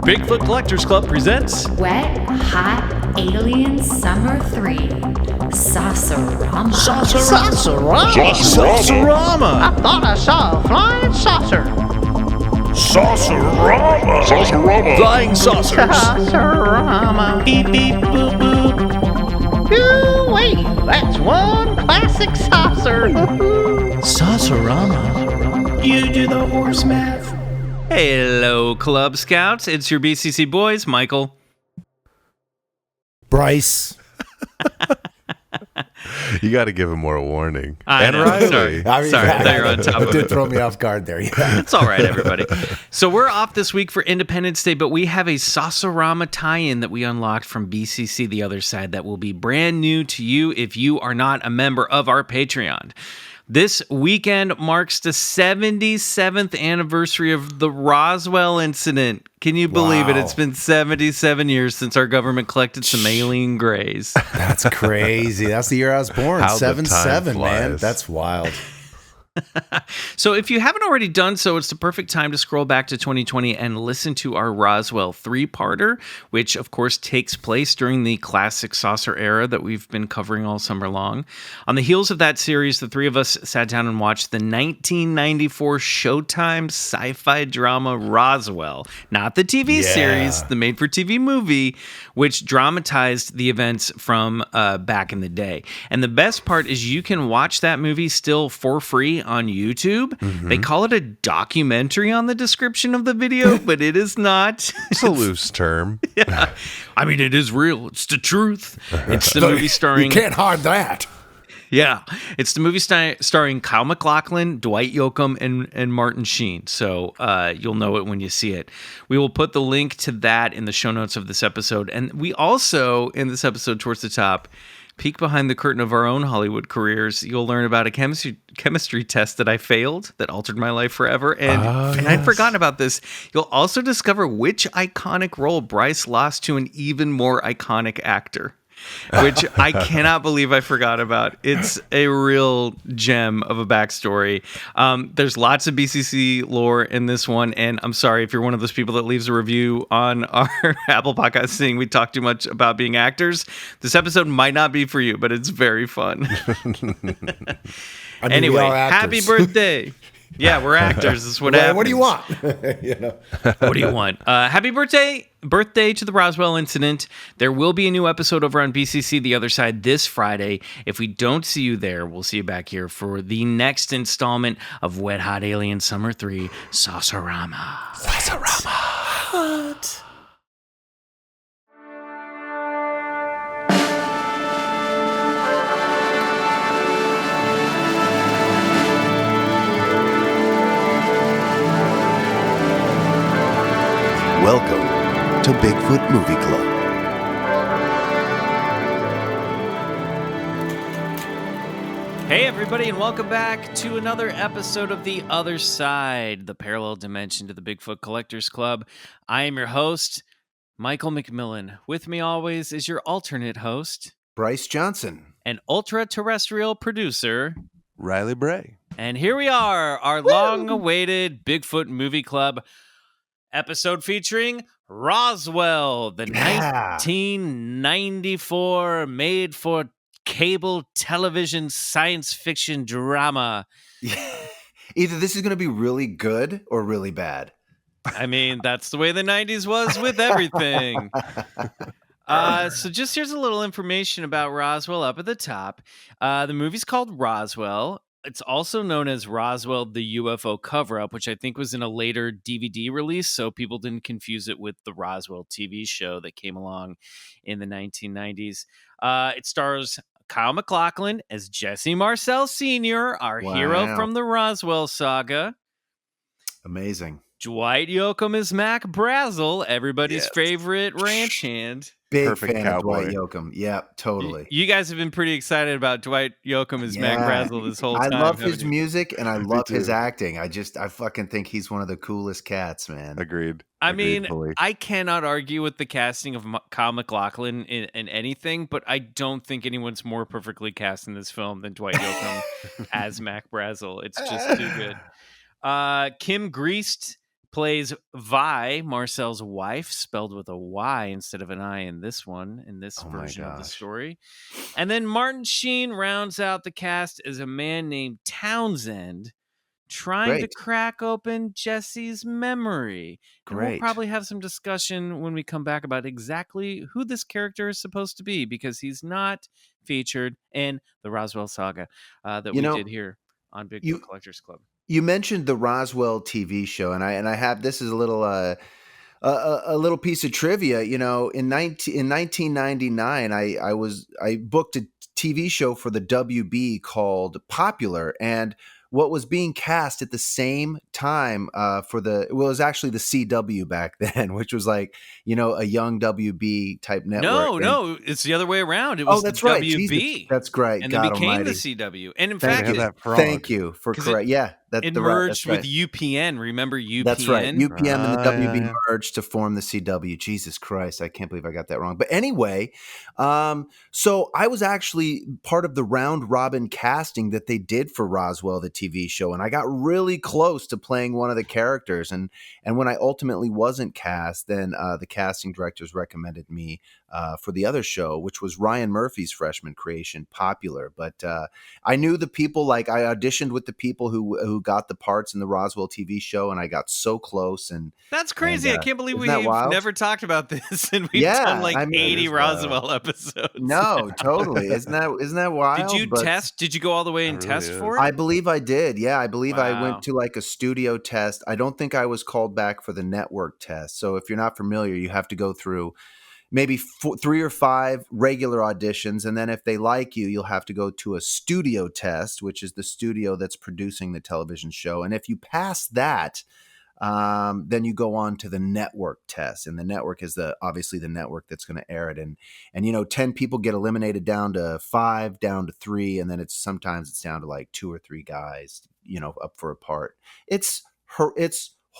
Bigfoot Collectors Club presents Wet Hot Alien Summer 3 Saucerama. Saucerama! I thought I saw a flying saucer. Saucerama! Flying saucers! Saucerama. Beep beep boop boop. Wait, that's one classic saucer. Saucerama. You do the horse math. Hello, Club Scouts. It's your BCC boys, Michael. Bryce. You got to give him more warning. I know. Riley. Sorry, I thought you were on top It of did it. throw me off guard there. Yeah. It's all right, everybody. So we're off this week for Independence Day, but we have a Saucerama tie-in that we unlocked from BCC The Other Side that will be brand new to you if you are not a member of our Patreon. This weekend marks the 77th anniversary of the Roswell incident. Can you believe it? Wow. It's been 77 years since our government collected some alien grays. That's crazy. That's the year I was born. How the 7-7, time man. flies. That's wild. So if you haven't already done so, it's the perfect time to scroll back to 2020 and listen to our Roswell 3-parter, which of course takes place during the classic saucer era that we've been covering all summer long. On the heels of that series, the three of us sat down and watched the 1994 Showtime sci-fi drama Roswell, not the TV series, the made-for-TV movie, which dramatized the events from back in the day. And the best part is you can watch that movie still for free on YouTube. They call it a documentary on the description of the video, but it is not. It's a loose term. Yeah. I mean, it is real. It's the truth. It's the movie starring... You can't hide that. Yeah. It's the movie starring Kyle MacLachlan, Dwight Yoakam, and Martin Sheen. So you'll know it when you see it. We will put the link to that in the show notes of this episode. And we also, in this episode towards the top, peek behind the curtain of our own Hollywood careers. You'll learn about a chemistry test that I failed that altered my life forever. And I'd forgotten about this. You'll also discover which iconic role Bryce lost to an even more iconic actor, which I cannot believe I forgot about. It's a real gem of a backstory. There's lots of BCC lore in this one, and I'm sorry if you're one of those people that leaves a review on our Apple Podcast saying we talk too much about being actors. This episode might not be for you, but it's very fun. Anyway, happy birthday. Yeah, we're actors. This is what happens. What do you want? You know? What do you want? Happy birthday to the Roswell incident. There will be a new episode over on BCC The Other Side this Friday. If we don't see you there, we'll see you back here for the next installment of Wet Hot Alien Summer 3 Saucerama. What? Welcome to Bigfoot Movie Club. Hey everybody, and welcome back to another episode of The Other Side, the parallel dimension to the Bigfoot Collectors Club. I am your host, Michael McMillan. With me always is your alternate host, Bryce Johnson. an ultra-terrestrial producer, Riley Bray. and here we are, our long-awaited Bigfoot Movie Club episode featuring Roswell, the 1994 made-for-cable television science fiction drama. Either this is going to be really good or really bad. I mean, that's the way the 90s was with everything. So just here's a little information about Roswell up at the top. The movie's called Roswell. It's also known as Roswell, the UFO Cover-Up, which I think was in a later DVD release, so people didn't confuse it with the Roswell TV show that came along in the 1990s. It stars Kyle MacLachlan as Jesse Marcel Sr., our hero from the Roswell saga. Amazing. Dwight Yoakam is Mac Brazel, everybody's favorite ranch hand. Big Perfect fan cowboy. of Dwight Yoakam. Yeah, totally. You guys have been pretty excited about Dwight Yoakam as Mac Brazel this whole I time. love haven't his you? music and I love his too. acting. I fucking think he's one of the coolest cats, man. Agreed. I Agreed mean, fully. I cannot argue with the casting of Kyle MacLachlan in anything, but I don't think anyone's more perfectly cast in this film than Dwight Yoakam as Mac Brazel. It's just too good. Kim Greist plays Vi, Marcel's wife, spelled with a Y instead of an I in this Oh my version of the gosh. story. And then Martin Sheen rounds out the cast as a man named Townsend, trying to Great. crack open Jesse's memory. And we'll Great. probably have some discussion when we come back about exactly who this character is supposed to be, because he's not featured in the Roswell saga that we did here on Bigfoot Collectors Club. You mentioned the Roswell TV show, and I have this is a little piece of trivia. In 1999, I booked a TV show for the WB called Popular, and what was being cast at the same time it was actually the CW back then, which was like a young WB type network. No, it's the other way around. It was that's the right. WB. Jesus, that's great. And God then became almighty. the CW. And in Thank fact, you. Thank you for correct. it merged with UPN. Remember UPN? That's right. UPN and the WB merged to form the CW. Jesus Christ, I can't believe I got that wrong. But anyway, so I was actually part of the round robin casting that they did for Roswell, the TV show, and I got really close to playing one of the characters. And when I ultimately wasn't cast, then the casting directors recommended me for the other show, which was Ryan Murphy's freshman creation, Popular. But I knew the people, like I auditioned with the people who got the parts in the Roswell TV show, and I got so close. And that's crazy. I can't believe we've never talked about this, and we've done like 80 Roswell episodes. No, totally. Isn't that wild? Did you test? Did you go all the way and test for it? I believe I did. Yeah, I believe I went to like a studio test. I don't think I was called back for the network test. So if you're not familiar, you have to go through maybe 3 or 5 regular auditions. And then if they like you, you'll have to go to a studio test, which is the studio that's producing the television show. And if you pass that, then you go on to the network test. And the network is obviously the network that's going to air it. And 10 people get eliminated down to 5, down to 3. And then sometimes it's down to like 2 or 3 guys, up for a part. It's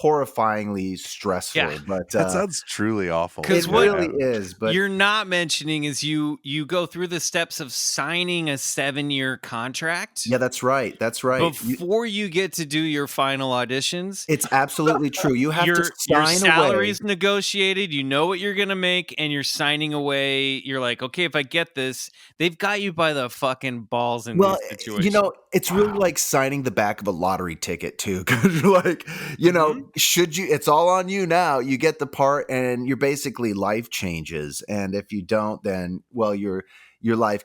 horrifyingly stressful, but that sounds truly awful. It really is. But you're not mentioning is you go through the steps of signing a 7-year contract. Yeah, that's right. That's right. Before you get to do your final auditions, it's absolutely true. You have to sign your salary's away. Negotiated. You know what you're gonna make, and you're signing away. You're like, okay, if I get this, they've got you by the fucking balls in this situation. It's really like signing the back of a lottery ticket too, because like, should you? It's all on you now. You get the part, and you're basically life changes. And if you don't, then your life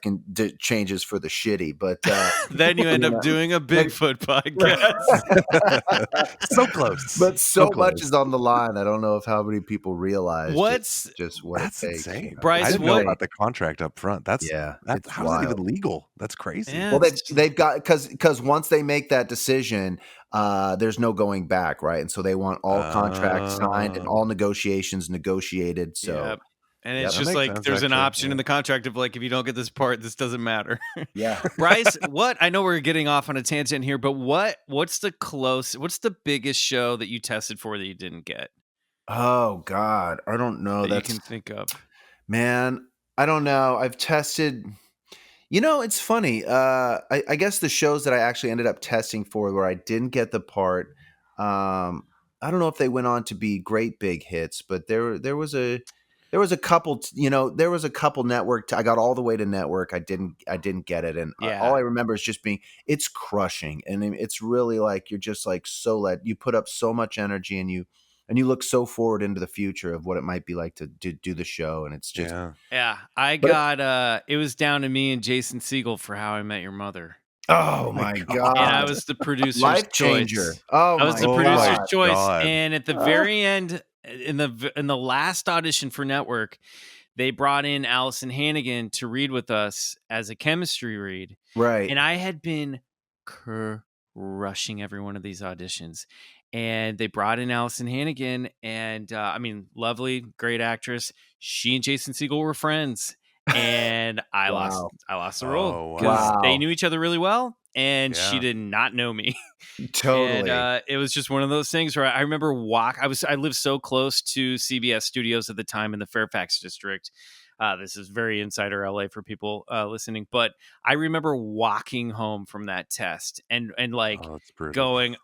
changes for the shitty. But then you end up doing a Bigfoot podcast. So close, but so much is on the line. I don't know if how many people realize that's insane. Bryce, I didn't know about the contract up front. How is that even legal? That's crazy. Yeah, well, they've got because once they make that decision, there's no going back, right? And so they want all contracts signed and all negotiations negotiated. So. Yep. And it's just like there's an option in the contract of like, if you don't get this part, this doesn't matter. Yeah. Bryce, I know we're getting off on a tangent here, but what's the biggest show that you tested for that you didn't get? Oh God, I don't know. That you can think of. Man, I don't know. I've tested. It's funny. I guess the shows that I actually ended up testing for where I didn't get the part, I don't know if they went on to be great big hits, but there was a couple, there was a couple network. I got all the way to network. I didn't get it. And all I remember is just it's crushing. And it's really like, you're just like, you put up so much energy and you look so forward into the future of what it might be like to do the show. And it's just, it was down to me and Jason Segel for How I Met Your Mother. Oh my God. And I was the producer's life changer. choice. Oh, I was the producer's choice. God. And at the very end, in the last audition for network, they brought in Allison Hannigan to read with us as a chemistry read. Right. And I had been crushing every one of these auditions. And they brought in Allison Hannigan, and lovely, great actress. She and Jason Segel were friends, and I lost the role because they knew each other really well, and she did not know me. Totally. And it was just one of those things where I remember I lived so close to CBS Studios at the time in the Fairfax district. This is very insider LA for people listening, but I remember walking home from that test and like going,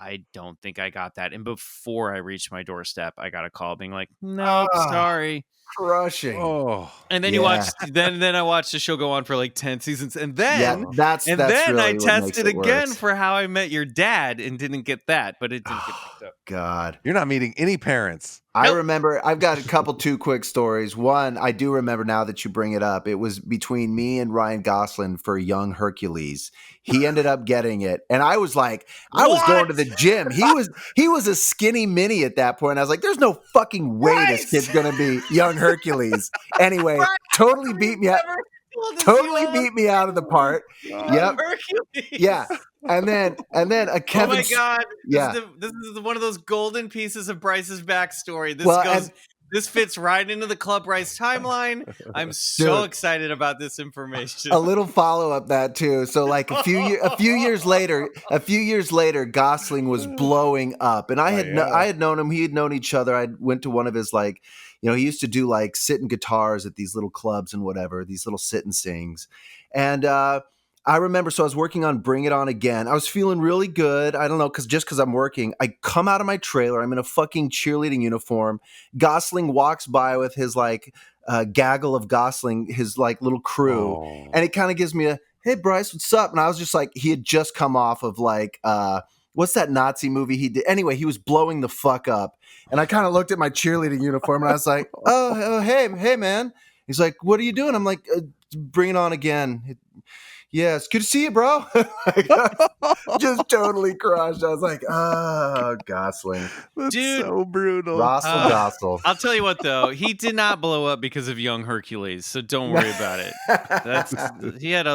I don't think I got that. And before I reached my doorstep, I got a call being like, nope, sorry. Crushing. Oh, and then you watched. Then I watched the show go on for like 10 seasons, and then that's really I tested again for How I Met Your Dad, and didn't get that, but it didn't get picked up. God, you're not meeting any parents. I remember. I've got a couple 2 quick stories. One, I do remember now that you bring it up. It was between me and Ryan Gosling for Young Hercules. He ended up getting it, and I was like, I was going to the gym. He was a skinny mini at that point. I was like, there's no fucking way this kid's gonna be Young Hercules. Anyway, totally beat me out. Totally beat me out of the part. Yep. Hercules. Yeah. And then a Kevin. Oh my God! This is one of those golden pieces of Bryce's backstory. This fits right into the Club Bryce timeline. I'm so excited about this information. A little follow up that too. So like a few years later, Gosling was blowing up, and I had known him. He had known each other. I went to one of his he used to do like sit and guitars at these little clubs and whatever, these little sit and sings, and I remember, so I was working on Bring It On Again. I was feeling really good. I don't know, because I'm working. I come out of my trailer. I'm in a fucking cheerleading uniform. Gosling walks by with his gaggle of Gosling, his little crew. And it kind of gives me a, hey, Bryce, what's up? And I was just like, he had just come off of what's that Nazi movie he did? Anyway, he was blowing the fuck up. And I kind of looked at my cheerleading uniform and I was like, hey, man. He's like, what are you doing? I'm like, Bring It On Again. Yeah, it's good to see you, bro. Just totally crushed. I was like, oh, Gosling. That's so brutal. Gosling. I'll tell you what, though. He did not blow up because of Young Hercules, so don't worry about it. He had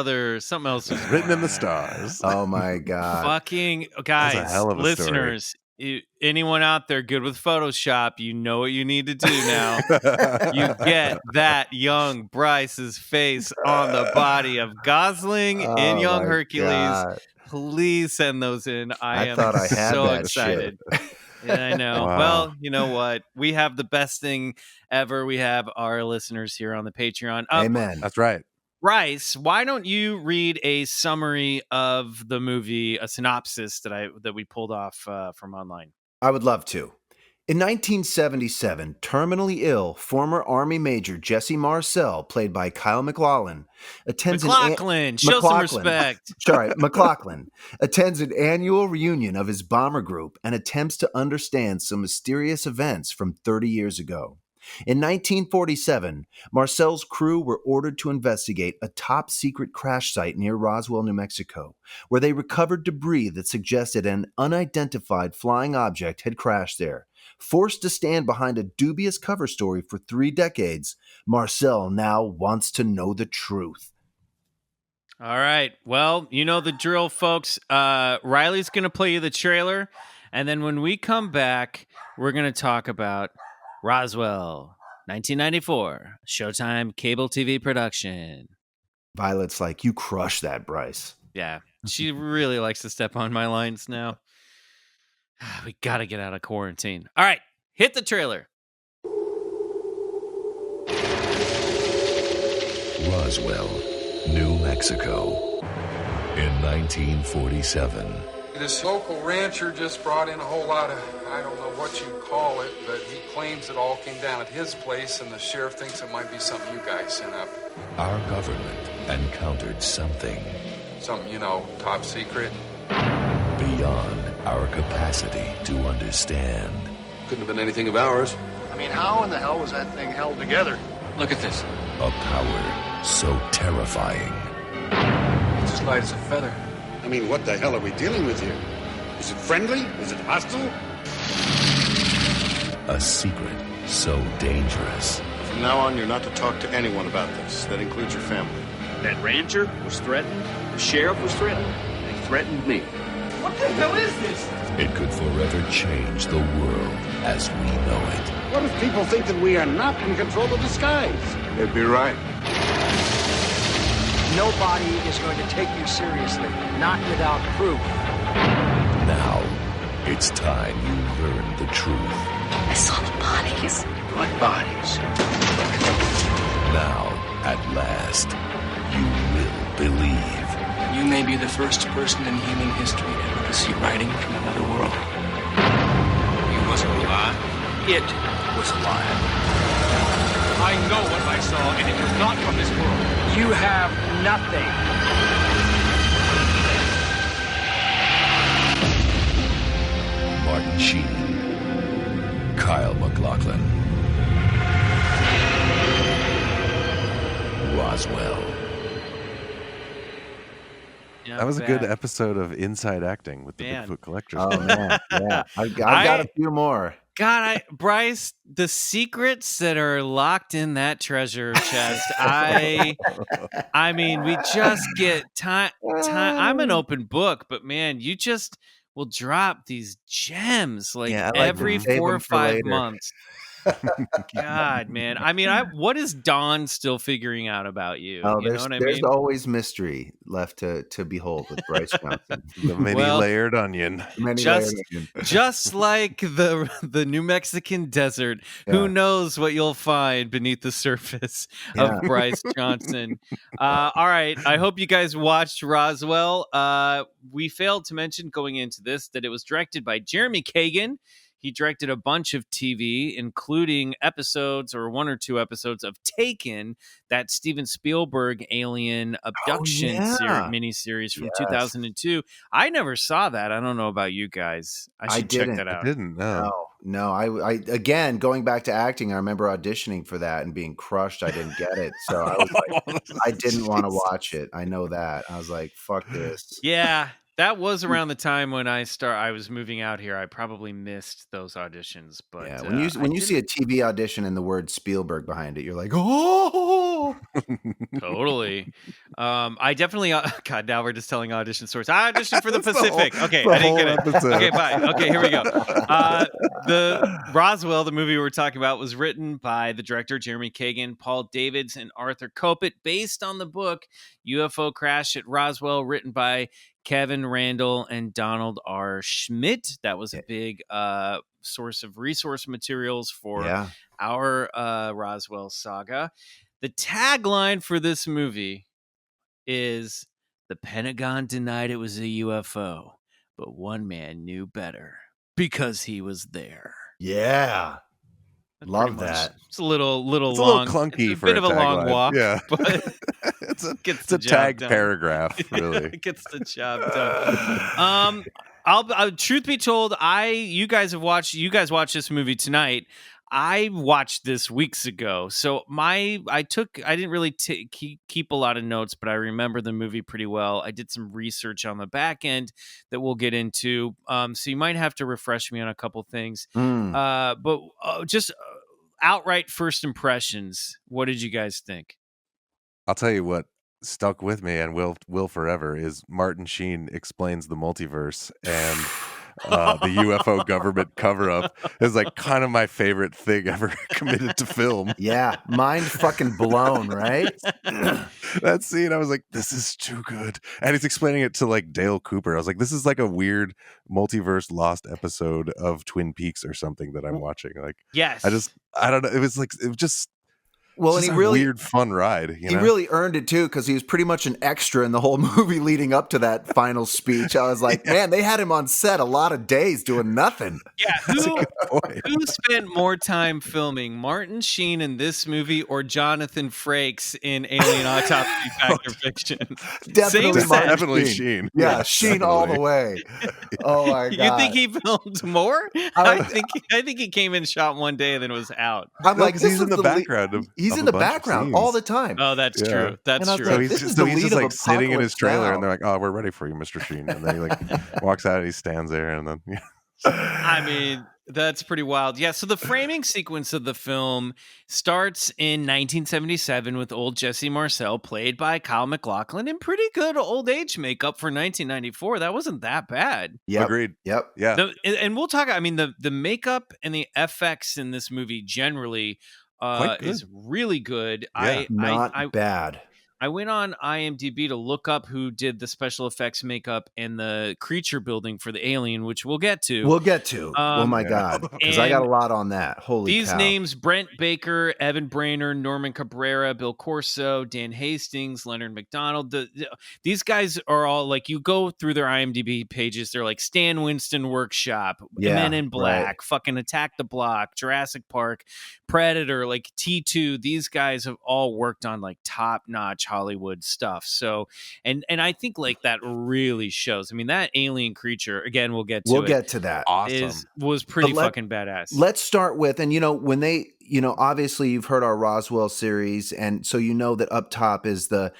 something else. Was written in the stars. Oh, my God. Fucking, guys, listeners. Anyone out there good with Photoshop, you know what you need to do now. You get that young Bryce's face on the body of Gosling in Young Hercules. God. Please send those in. I am so excited. Yeah, I know. Wow. Well, you know what? We have the best thing ever. We have our listeners here on the Patreon. Amen. That's right. Bryce, why don't you read a summary of the movie, a synopsis that we pulled off from online? I would love to. In 1977, terminally ill former Army Major Jesse Marcel, played by Kyle MacLachlan, attends show some respect. Sorry, MacLachlan attends an annual reunion of his bomber group and attempts to understand some mysterious events from 30 years ago. In 1947, Marcel's crew were ordered to investigate a top-secret crash site near Roswell, New Mexico, where they recovered debris that suggested an unidentified flying object had crashed there. Forced to stand behind a dubious cover story for 3 decades, Marcel now wants to know the truth. All right. Well, you know the drill, folks. Riley's going to play you the trailer, and then when we come back, we're going to talk about Roswell, 1994, Showtime cable TV production. Violet's like, you crushed that, Bryce. Yeah, she really likes to step on my lines now. We got to get out of quarantine. All right, hit the trailer. Roswell, New Mexico, in 1947. This local rancher just brought in a whole lot of, I don't know what you call it, but he claims it all came down at his place, and the sheriff thinks it might be something you guys sent up. Our government encountered something. Something, top secret. Beyond our capacity to understand. Couldn't have been anything of ours. I mean, how in the hell was that thing held together? Look at this. A power so terrifying. It's as light as a feather. I mean, what the hell are we dealing with here? Is it friendly? Is it hostile? A secret so dangerous. From now on, you're not to talk to anyone about this. That includes your family. That rancher was threatened. The sheriff was threatened. They threatened me. What the hell is this? It could forever change the world as we know it. What if people think that we are not in control of the skies? They'd be right. Nobody is going to take you seriously, not without proof. Now, it's time you learn the truth. I saw the bodies. What bodies? Now, at last, you will believe. You may be the first person in human history ever to see writing from another world. He wasn't alive? It was alive. I know what I saw, and it was not from this world. You have nothing. Martin Sheen, Kyle MacLachlan, Roswell. That was a good episode of Inside Acting with the Bigfoot Collectors. Oh man, yeah, I've got a few more. God, Bryce, the secrets that are locked in that treasure chest. I mean, we just get time. I'm an open book, but man, you just will drop these gems like every 4 or 5 months. God, man. I mean, what is Dawn still figuring out about you? Oh, you know what I there's mean? always mystery left to behold with Bryce Johnson. The many-layered onion. Just like the New Mexican desert. Yeah. Who knows what you'll find beneath the surface of Bryce Johnson. All right. I hope you guys watched Roswell. We failed to mention going into this that it was directed by Jeremy Kagan. He directed a bunch of TV, including episodes or 1 or 2 episodes of Taken, that Steven Spielberg alien abduction miniseries from 2002. I never saw that. I don't know about you guys. I should check that out. I didn't know. No. I again, going back to acting, I remember auditioning for that and being crushed. I didn't get it. So I was like, I didn't want to watch it. I know that. I was like, fuck this. Yeah. That was around the time when I was moving out here. I probably missed those auditions, but when you see a TV audition and the word Spielberg behind it, you're like, oh, totally. I definitely. God, now we're just telling audition stories. I auditioned for the Pacific. Okay, I didn't get it. Episode. Okay, bye. Okay, here we go. The Roswell, the movie we're talking about, was written by the director Jeremy Kagan, Paul Davids, and Arthur Kopit, based on the book UFO Crash at Roswell, written by Kevin Randall and Donald R. Schmidt. That was a big source of resource materials for our Roswell saga. The tagline for this movie is, "The Pentagon denied it was a UFO, but one man knew better because he was there." Yeah. Love that. It's a little long. It's a little clunky for bit of a long tagline. walk. Yeah. But it's a tag paragraph, really. It gets the job done. I'll truth be told, you guys watched this movie tonight. I watched this weeks ago, so I didn't really keep a lot of notes, but I remember the movie pretty well. I did some research on the back end that we'll get into, so you might have to refresh me on a couple things. But just outright first impressions, what did you guys think? I'll tell you what stuck with me and will forever is Martin Sheen explains the multiverse, and the UFO government cover-up is like kind of my favorite thing ever committed to film. Yeah, mind fucking blown, right? That scene, I was like, this is too good. And he's explaining it to like Dale Cooper. I was like, this is like a weird multiverse lost episode of Twin Peaks or something that I'm watching. Like, yes, I don't know. It was just. Well, and he really weird, fun ride. He really earned it too, because he was pretty much an extra in the whole movie leading up to that final speech. I was like, man, they had him on set a lot of days doing nothing. Yeah, who spent more time filming, Martin Sheen in this movie or Jonathan Frakes in Alien Autopsy Fact or Fiction? Definitely Sheen. Yeah, Sheen all the way. Oh my god! You think he filmed more? I think he came in, shot one day, and then was out. I'm like, he's in the background of. He's in the background all the time. Oh, that's true. That's true. So he's just like sitting in his trailer, and they're like, "Oh, we're ready for you, Mr. Sheen." And then he like walks out, and he stands there, and then. I mean, that's pretty wild. Yeah. So the framing sequence of the film starts in 1977 with old Jesse Marcel, played by Kyle MacLachlan, in pretty good old age makeup for 1994. That wasn't that bad. Yep. Agreed. Yep. Yeah. And we'll talk. I mean, the makeup and the FX in this movie generally is really good. Yeah, not bad. I went on IMDb to look up who did the special effects makeup and the creature building for the alien, which we'll get to. Oh my God. Because I got a lot on that. Holy these cow. names: Brent Baker, Evan Brainerd, Norman Cabrera, Bill Corso, Dan Hastings, Leonard McDonald. These guys are all like, you go through their IMDb pages, they're like Stan Winston Workshop, Men in Black, fucking Attack the Block, Jurassic Park, Predator, like T2. These guys have all worked on like top-notch Hollywood stuff. So, and I think like that really shows. I mean, that alien creature, again, we'll get to that. Awesome. Was pretty fucking badass. Let's start with, and when they, obviously you've heard our Roswell series, and so that up top is the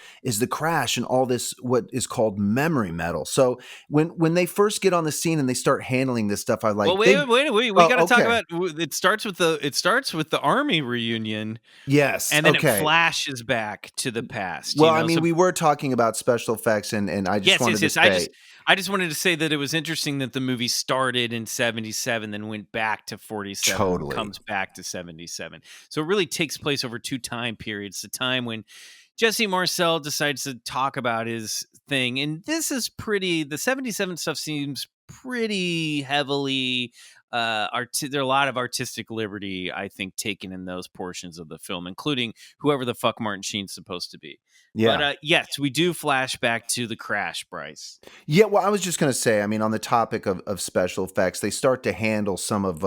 crash and all this what is called memory metal. So when they first get on the scene and they start handling this stuff, I like. Well, wait. We got to talk about. It starts with the Army reunion. Yes, and then it flashes back to the past. Well, we were talking about special effects, and I just wanted to say. I just wanted to say that it was interesting that the movie started in 77, then went back to 47, comes back to 77. So it really takes place over two time periods. The time when Jesse Marcel decides to talk about his thing. And this is the 77 stuff seems pretty heavily there are a lot of artistic liberty, I think, taken in those portions of the film, including whoever the fuck Martin Sheen's supposed to be. Yeah. But yes, we do flash back to the crash, Bryce. Yeah, well, I was just going to say, on the topic of special effects, they start to handle some of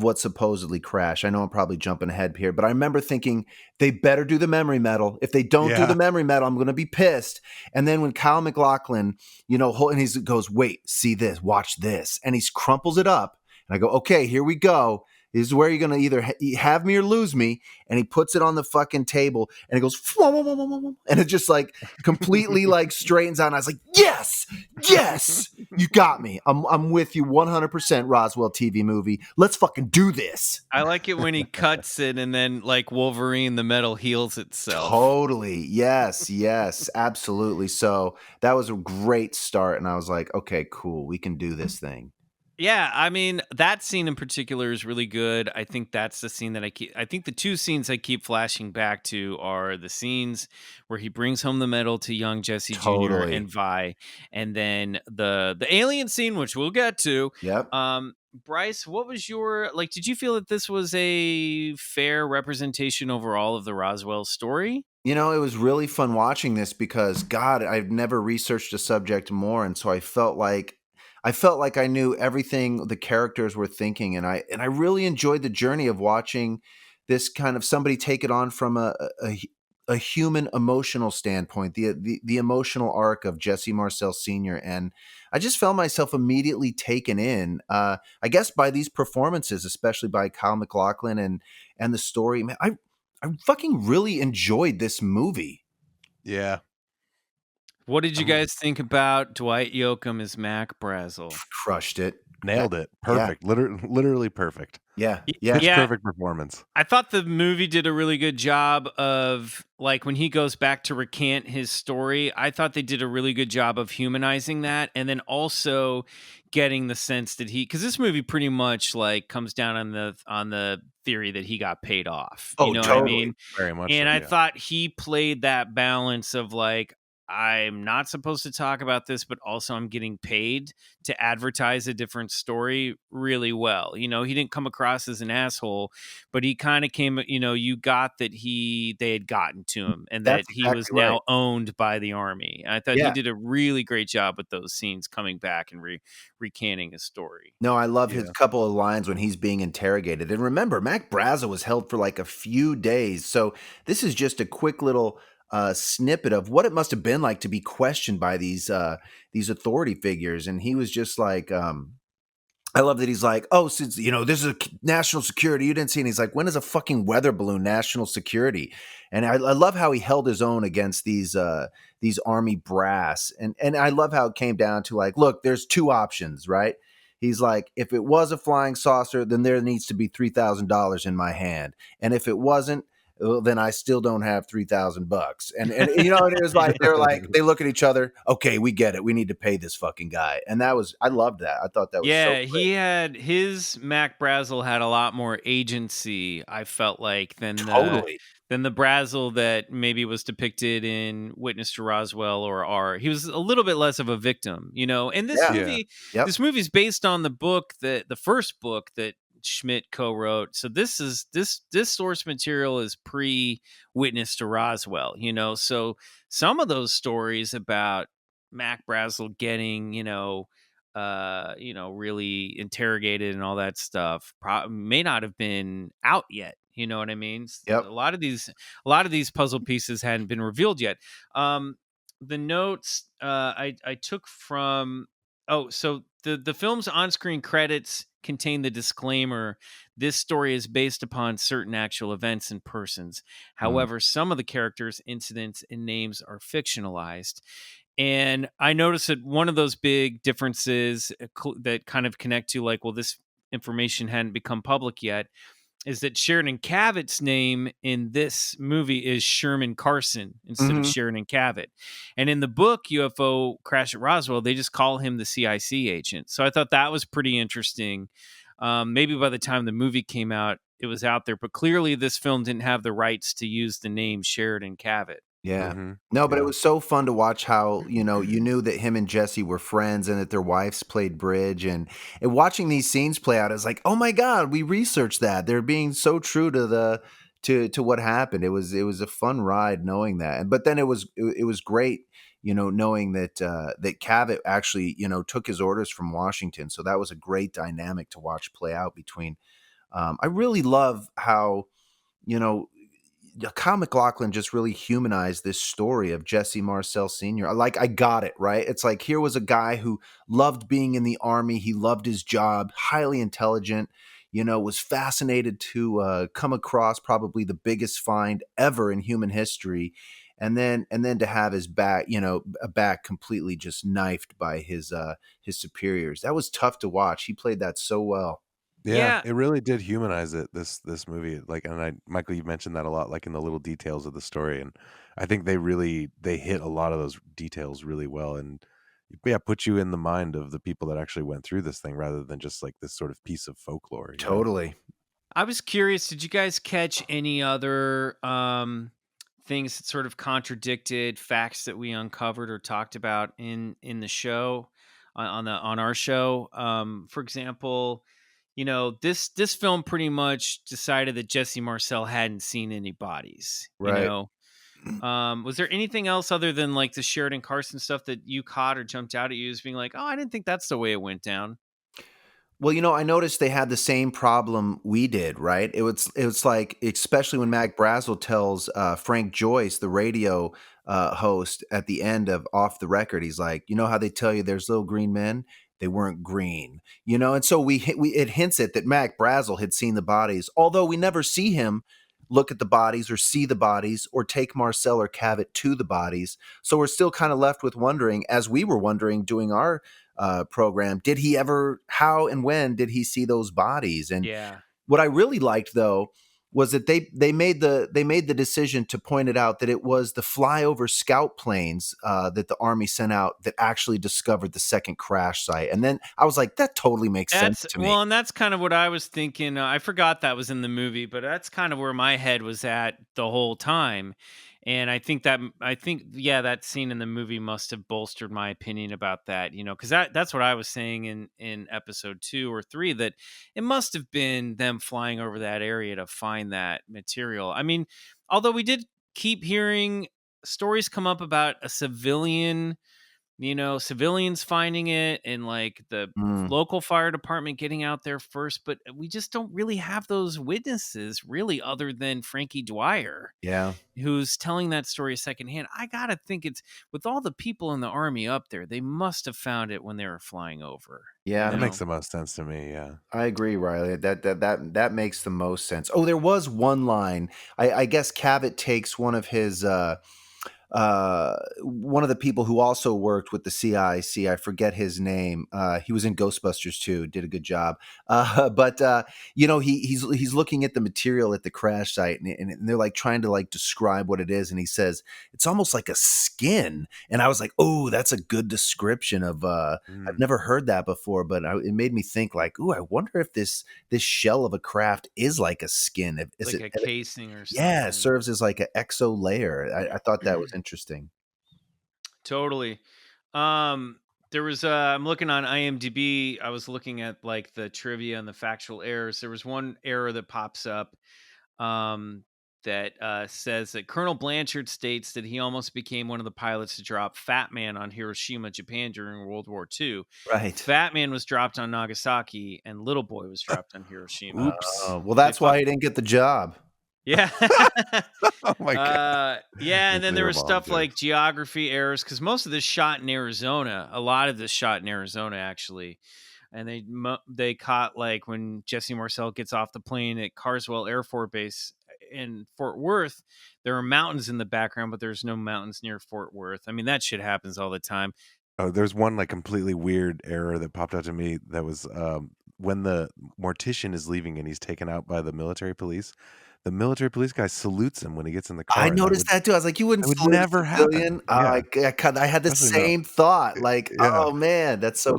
what supposedly crashed. I know I'm probably jumping ahead here, but I remember thinking they better do the memory metal. If they don't do the memory metal, I'm going to be pissed. And then when Kyle MacLachlan, and he goes, wait, see this, watch this. And he crumples it up. And I go, okay, here we go. This is where you're going to either have me or lose me. And he puts it on the fucking table and it goes, and it just like completely like straightens out. And I was like, yes, you got me. I'm with you 100%, Roswell TV movie. Let's fucking do this. I like it when he cuts it and then like Wolverine, the metal heals itself. Totally. Yes, absolutely. So that was a great start. And I was like, okay, cool. We can do this thing. Yeah, that scene in particular is really good. I think that's the scene that I think the two scenes I keep flashing back to are the scenes where he brings home the medal to young Jesse Jr. and Vi, and then the alien scene, which we'll get to. Yep. Bryce, what was your, did you feel that this was a fair representation overall of the Roswell story? It was really fun watching this because, God, I've never researched a subject more, and so I felt like I knew everything the characters were thinking, and I really enjoyed the journey of watching this kind of somebody take it on from a human emotional standpoint, the emotional arc of Jesse Marcel Sr. And I just felt myself immediately taken in, I guess, by these performances, especially by Kyle MacLachlan and the story. Man, I fucking really enjoyed this movie. Yeah. What did you guys think about Dwight Yoakam as Mac Brazel? Crushed it. Nailed it. Perfect. Yeah. Literally perfect. Yeah. Perfect performance. I thought the movie did a really good job of, when he goes back to recant his story, I thought they did a really good job of humanizing that, and then also getting the sense that because this movie pretty much comes down on the theory that he got paid off. Oh, you know totally. what I mean? Very much. And so, I thought he played that balance of I'm not supposed to talk about this, but also I'm getting paid to advertise a different story really well. He didn't come across as an asshole, but he kind of came, you got that they had gotten to him and that he was now owned by the Army. I thought he did a really great job with those scenes coming back and recanting his story. No, I love his couple of lines when he's being interrogated. And remember, Mac Brazel was held for a few days. So this is just a quick little snippet of what it must have been like to be questioned by these authority figures. And he was just like, I love that he's like, oh, since this is a national security, you didn't see. And he's like, when is a fucking weather balloon national security? And I love how he held his own against these Army brass. And I love how it came down to look, there's two options, right? He's like, if it was a flying saucer, then there needs to be $3,000 in my hand. And if it wasn't, well, then I still don't have $3,000. And you know, it was like they look at each other. Okay, we get it. We need to pay this fucking guy. And I loved that. I thought that was so great. He had Mac Brazel had a lot more agency, I felt like, than the Brazel that maybe was depicted in Witness to Roswell or R. He was a little bit less of a victim, you know. And this this movie's based on the book the first book that Schmidt co-wrote. So this source material is pre-Witness to Roswell, you know. So some of those stories about Mac Brazel getting, really interrogated and all that stuff may not have been out yet. You know what I mean? Yep. A lot of these puzzle pieces hadn't been revealed yet. The notes I took from so the film's on-screen credits contain the disclaimer: this story is based upon certain actual events and persons. However, some of the characters, incidents, and names are fictionalized. And I noticed that one of those big differences that kind of connect to, like, well, this information hadn't become public yet, is that Sheridan Cavitt's name in this movie is Sherman Carson instead of Sheridan Cavitt. And in the book UFO Crash at Roswell, they just call him the CIC agent. So I thought that was pretty interesting. Maybe by the time the movie came out, it was out there, but clearly this film didn't have the rights to use the name Sheridan Cavitt. Yeah. No, but it was so fun to watch how, you knew that him and Jesse were friends and that their wives played bridge, and watching these scenes play out, it's like, oh my God, we researched that. They're being so true to to what happened. It was a fun ride knowing that. But then it was great, knowing that that Cavitt actually, took his orders from Washington. So that was a great dynamic to watch play out between. I really love how, Kyle MacLachlan just really humanized this story of Jesse Marcel Sr. I got it, right? It's like, here was a guy who loved being in the Army. He loved his job, highly intelligent, was fascinated to come across probably the biggest find ever in human history. And then to have his back, a back completely just knifed by his superiors. That was tough to watch. He played that so well. Yeah, it really did humanize it. This movie, like, and Michael, you mentioned that a lot, like in the little details of the story, and I think they hit a lot of those details really well, and put you in the mind of the people that actually went through this thing, rather than just like this sort of piece of folklore. Totally. I was curious, did you guys catch any other things that sort of contradicted facts that we uncovered or talked about in the show on our show? For example, this film pretty much decided that Jesse Marcel hadn't seen any bodies. Right. Was there anything else other than like the Sheridan Carson stuff that you caught or jumped out at you as being like, oh, I didn't think that's the way it went down? Well, I noticed they had the same problem we did, right? It was like, especially when Mac Brazel tells Frank Joyce, the radio host, at the end of Off the Record, he's like, you know how they tell you there's little green men? They weren't green, and so it hints at that Mac Brazel had seen the bodies, although we never see him look at the bodies or see the bodies or take Marcel or Cavitt to the bodies. So we're still kind of left with wondering, as we were wondering doing our program, did he ever, how and when did he see those bodies? And what I really liked, though, was that they made the decision to point it out that it was the flyover scout planes that the Army sent out that actually discovered the second crash site. And then I was like, that totally makes sense to me. Well, and that's kind of what I was thinking. I forgot that was in the movie, but that's kind of where my head was at the whole time. And I think that scene in the movie must have bolstered my opinion about that, because that's what I was saying in episode 2 or 3, that it must have been them flying over that area to find that material. I mean, although we did keep hearing stories come up about a civilians finding it and like the local fire department getting out there first, but we just don't really have those witnesses really, other than Frankie Dwyer, who's telling that story secondhand. I gotta think it's, with all the people in the Army up there, they must have found it when they were flying over. Yeah, that makes the most sense to me. Yeah, I agree, Riley. That makes the most sense. Oh, there was one line. I guess Cavitt takes one of his one of the people who also worked with the CIC. I forget his name. He was in Ghostbusters too. Did a good job. But he's looking at the material at the crash site, and they're like trying to like describe what it is, and he says it's almost like a skin. And I was like, oh, that's a good description of. I've never heard that before, but it made me think like, oh, I wonder if this shell of a craft is like a skin. Is like it a casing or something? Yeah, it serves as like an exo layer. I thought that was interesting. Totally. There was I'm looking on IMDb. I was looking at like the trivia and the factual errors. There was one error that pops up that says that Colonel Blanchard states that he almost became one of the pilots to drop Fat Man on Hiroshima, Japan during World War II. Right. Fat Man was dropped on Nagasaki, and Little Boy was dropped on Hiroshima. Oops. Well, that's why he didn't get the job. Yeah. Oh my god. Yeah, and then there was stuff like geography errors because most of this shot in Arizona. A lot of this shot in Arizona actually, and they caught like when Jesse Marcel gets off the plane at Carswell Air Force Base in Fort Worth. There are mountains in the background, but there's no mountains near Fort Worth. I mean, that shit happens all the time. Oh, there's one like completely weird error that popped out to me. That was when the mortician is leaving and he's taken out by the military police. The military police guy salutes him when he gets in the car. I noticed that too. I was like, you wouldn't salute never a civilian. I had the same thought. Like, oh man, that's so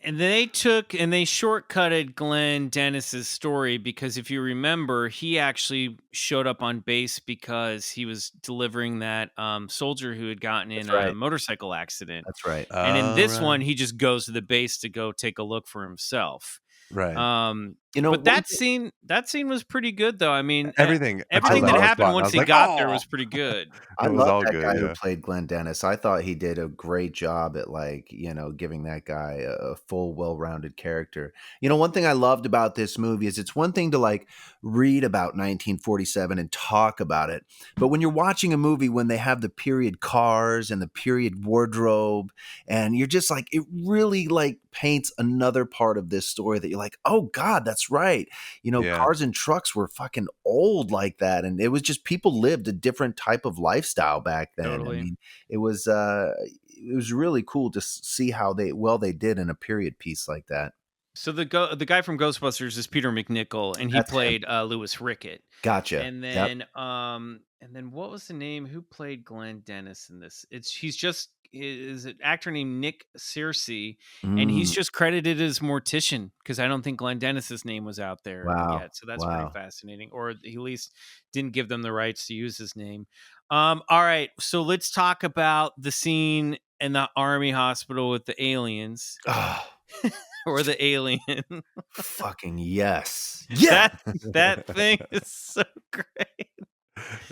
and they shortcutted Glenn Dennis's story because if you remember, he actually showed up on base because he was delivering that soldier who had gotten in a motorcycle accident. That's right. And in this one, he just goes to the base to go take a look for himself. Right. But that scene was pretty good though. I mean, everything that happened once he got there was pretty good. I love that guy who played Glenn Dennis. I thought he did a great job at giving that guy a full, well-rounded character. One thing I loved about this movie is it's one thing to like read about 1947 and talk about it, but when you're watching a movie when they have the period cars and the period wardrobe, and you're just like, it really like paints another part of this story that you're like, oh God, that's right. Cars and trucks were fucking old like that. And it was just, people lived a different type of lifestyle back then. Totally. I mean, it was really cool to see how they did in a period piece like that. So the guy from Ghostbusters is Peter McNichol, and he played Louis Rickett. Gotcha. And then, and then what was the name? Who played Glenn Dennis in this? Is an actor named Nick Searcy, and he's just credited as Mortician because I don't think Glenn Dennis's name was out there yet. So that's pretty fascinating. Or he at least didn't give them the rights to use his name. All right, so let's talk about the scene in the Army hospital with the aliens. Or the alien. Fucking yes. Yeah. That thing is so great.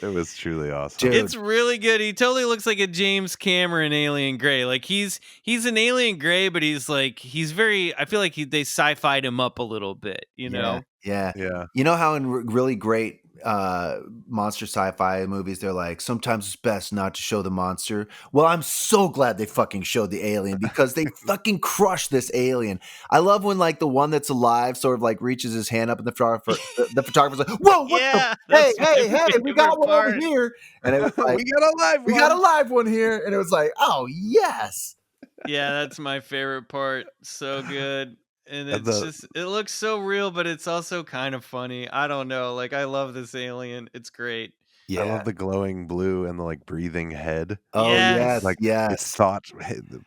It was truly awesome. Dude. It's really good. He totally looks like a James Cameron alien gray. Like he's an alien gray, but he's very, I feel like they sci-fi'd him up a little bit, you know? Yeah. You know how in really great monster sci-fi movies, they're like, sometimes it's best not to show the monster. Well, I'm so glad they fucking showed the alien because they fucking crushed this alien. I love when like the one that's alive sort of like reaches his hand up and the photographer's like, whoa, what hey, we got one over here. And it was like, we got a live one here. And it was like, oh yes. Yeah, that's my favorite part. So good. And it's it looks so real, but it's also kind of funny. I don't know. Like, I love this alien. It's great. Yeah. I love the glowing blue and the like breathing head. Oh, yes. Like, its thought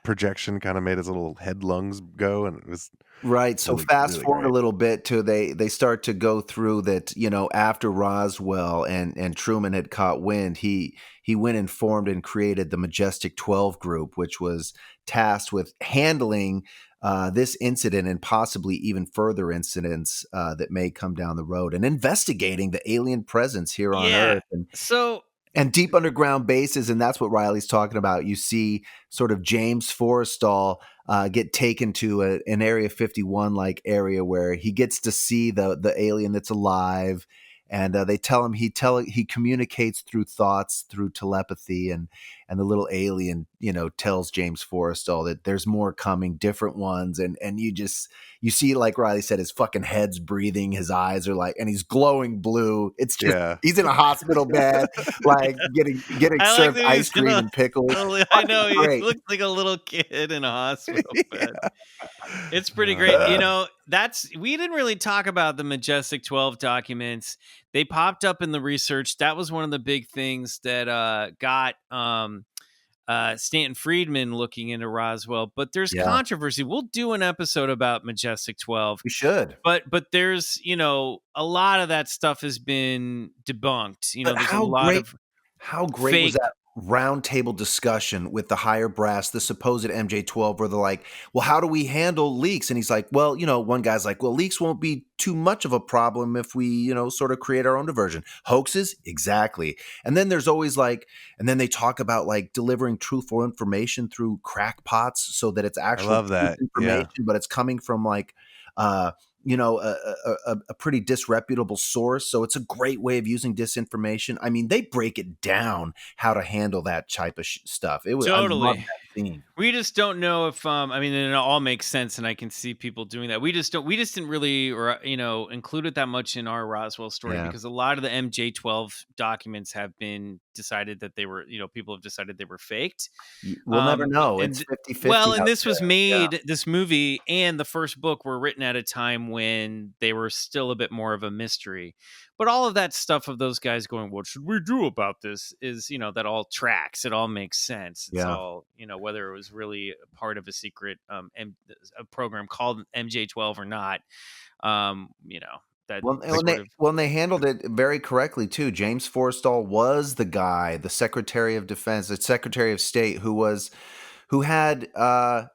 projection kind of made his little head lungs go. And it was right. So fast forward a little bit to they start to go through that, after Roswell and Truman had caught wind, he went and formed and created the Majestic 12 group, which was tasked with handling this incident and possibly even further incidents that may come down the road and investigating the alien presence here on Earth. And deep underground bases. And that's what Riley's talking about. You see sort of James Forrestal get taken to an Area 51 like area where he gets to see the alien that's alive. And they tell him he communicates through thoughts, through telepathy, and and the little alien, tells James Forrestal that there's more coming, different ones, and you see, like Riley said, his fucking head's breathing, his eyes are like, and he's glowing blue. It's just he's in a hospital bed, like getting served ice cream and pickles. I know he looks like a little kid in a hospital bed. It's pretty great. We didn't really talk about the Majestic 12 documents. They popped up in the research. That was one of the big things that got Stanton Friedman looking into Roswell. But there's controversy. We'll do an episode about Majestic 12. We should. But there's, a lot of that stuff has been debunked. There's a lot of how great was that roundtable discussion with the higher brass, the supposed MJ-12, where they're like, well, how do we handle leaks? And he's like, well, one guy's like, well, leaks won't be too much of a problem if we, sort of create our own diversion. Hoaxes? Exactly. And then there's always and then they talk about delivering truthful information through crackpots so that it's actual information, but it's coming from a pretty disreputable source. So it's a great way of using disinformation. I mean, they break it down how to handle that type of stuff. It was totally. We just don't know if it all makes sense, and I can see people doing that. We just didn't really include it that much in our Roswell story because a lot of the MJ-12 documents have been decided that they were, people have decided they were faked. We'll never know. It's 50-50. Well, and this was made, this movie and the first book were written at a time when they were still a bit more of a mystery. But all of that stuff of those guys going, what should we do about this is, that all tracks. It all makes sense. It's all, whether it was really a part of a secret a program called MJ-12 or not, they handled it very correctly too. James Forrestal was the guy, the Secretary of Defense, the Secretary of State, who had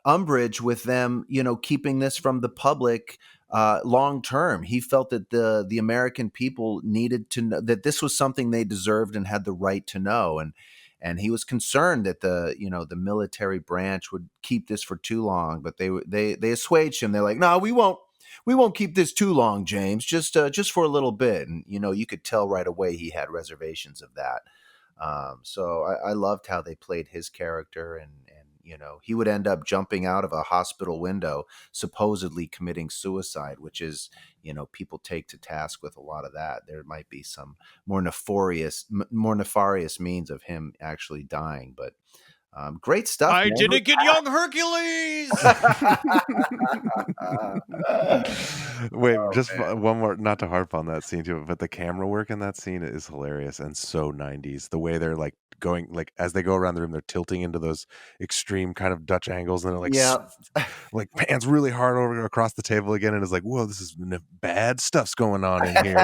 umbrage with them, keeping this from the public long term. He felt that the American people needed to know that this was something they deserved and had the right to know, and he was concerned that the military branch would keep this for too long. But they assuaged him. They're like, no, we won't keep this too long, James. Just for a little bit. And you could tell right away he had reservations of that. So I loved how they played his character, and he would end up jumping out of a hospital window, supposedly committing suicide, which is, people take to task with a lot of that. There might be some more nefarious means of him actually dying, but great stuff. I didn't get young Hercules. Wait, one more, not to harp on that scene too, but the camera work in that scene is hilarious and so 90s. The way they're going, as they go around the room, they're tilting into those extreme kind of Dutch angles, and it pans really hard over across the table again, and it's like, whoa, this is bad stuff's going on in here.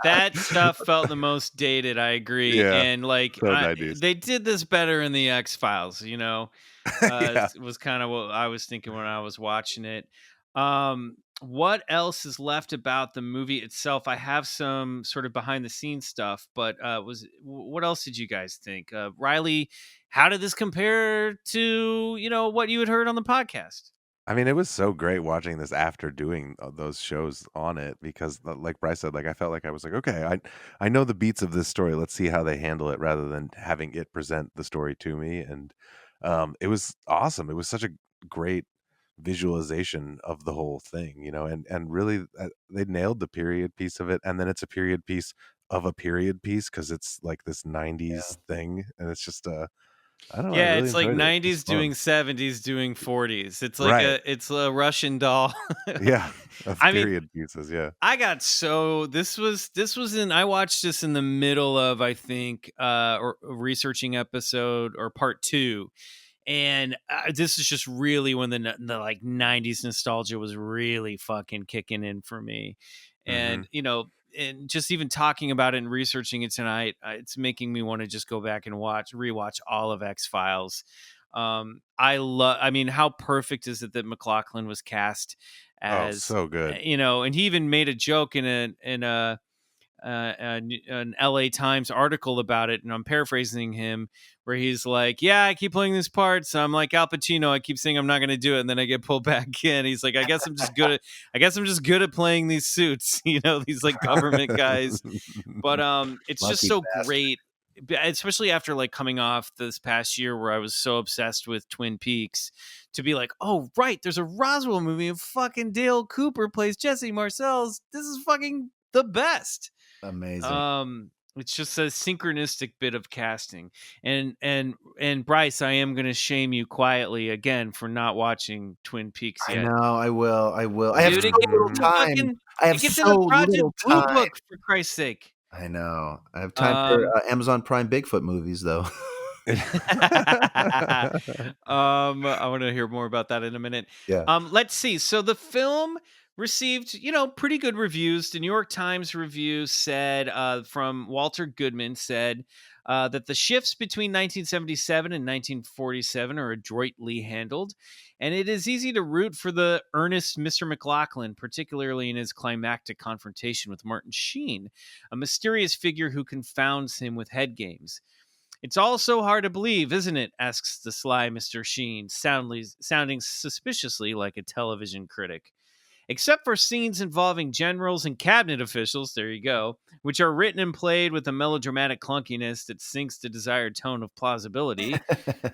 That stuff felt the most dated. I agree, and they did this better in the X-Files. It was kind of what I was thinking when I was watching it. What else is left about the movie itself? I have some sort of behind the scenes stuff, but what else did you guys think? Riley, how did this compare to, what you had heard on the podcast? I mean, it was so great watching this after doing those shows on it, because like Bryce said, I felt like I was like, okay, I know the beats of this story. Let's see how they handle it rather than having it present the story to me. And it was awesome. It was such a great visualization of the whole thing, and really they nailed the period piece of it. And then it's a period piece of a period piece, because it's like this 90s thing, and it's just I don't know. Yeah, really it's like 90s it's doing 70s doing 40s. It's like it's a Russian doll. Period pieces. Yeah. I got this was I watched this in the middle of, I think, or researching episode or part 2. And this is just really when the 90s nostalgia was really fucking kicking in for me. And, and just even talking about it and researching it tonight, it's making me want to just go back and rewatch all of X-Files. How perfect is it that McLaughlin was cast as so good, and he even made a joke in an LA Times article about it, and I'm paraphrasing him, where he's like, yeah, I keep playing this part, so I'm like Al Pacino, I keep saying I'm not going to do it, and then I get pulled back in. He's like, I guess I'm just good at playing these suits, these like government guys. But it's just so great especially after like coming off this past year where I was so obsessed with Twin Peaks, to be like, oh right, there's a Roswell movie and fucking Dale Cooper plays Jesse Marcels. This is fucking the best. Amazing. It's just a synchronistic bit of casting. And Bryce, I am going to shame you quietly again for not watching Twin Peaks yet. I know. I will. I have Dude, so little time. I have it gets so in the Project little Blue time. Book, for Christ's sake. I know. I have time for Amazon Prime Bigfoot movies, though. I want to hear more about that in a minute. Yeah. Let's see. So the film received, pretty good reviews. The New York Times review said, from Walter Goodman, said that the shifts between 1977 and 1947 are adroitly handled, and it is easy to root for the earnest Mr. McLaughlin, particularly in his climactic confrontation with Martin Sheen, a mysterious figure who confounds him with head games. It's all so hard to believe, isn't it? Asks the sly Mr. Sheen, sounding suspiciously like a television critic. Except for scenes involving generals and cabinet officials, there you go, which are written and played with a melodramatic clunkiness that sinks the desired tone of plausibility.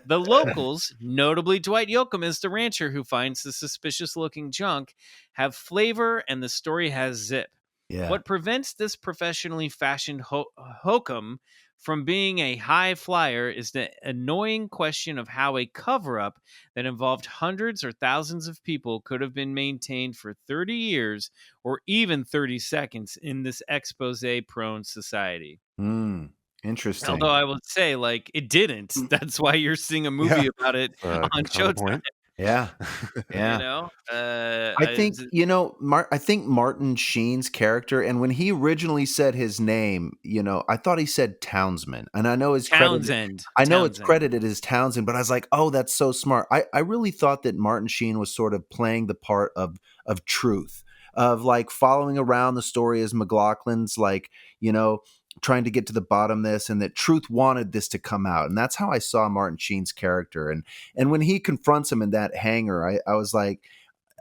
The locals, notably Dwight Yoakam as the rancher who finds the suspicious-looking junk, have flavor and the story has zip. Yeah. What prevents this professionally fashioned hokum from being a high flyer is the annoying question of how a cover-up that involved hundreds or thousands of people could have been maintained for 30 years or even 30 seconds in this expose-prone society. Interesting. Although I would say, like, it didn't. That's why you're seeing a movie about it on Showtime. Yeah. Yeah. I think, I think Martin Sheen's character, and when he originally said his name, I thought he said Townsend. And I know his Townsend. It's credited as Townsend, but I was like, oh, that's so smart. I really thought that Martin Sheen was sort of playing the part of truth, of like following around the story as McLaughlin's like, trying to get to the bottom of this, and that Truth wanted this to come out. And that's how I saw Martin Sheen's character. And when he confronts him in that hangar, I was like,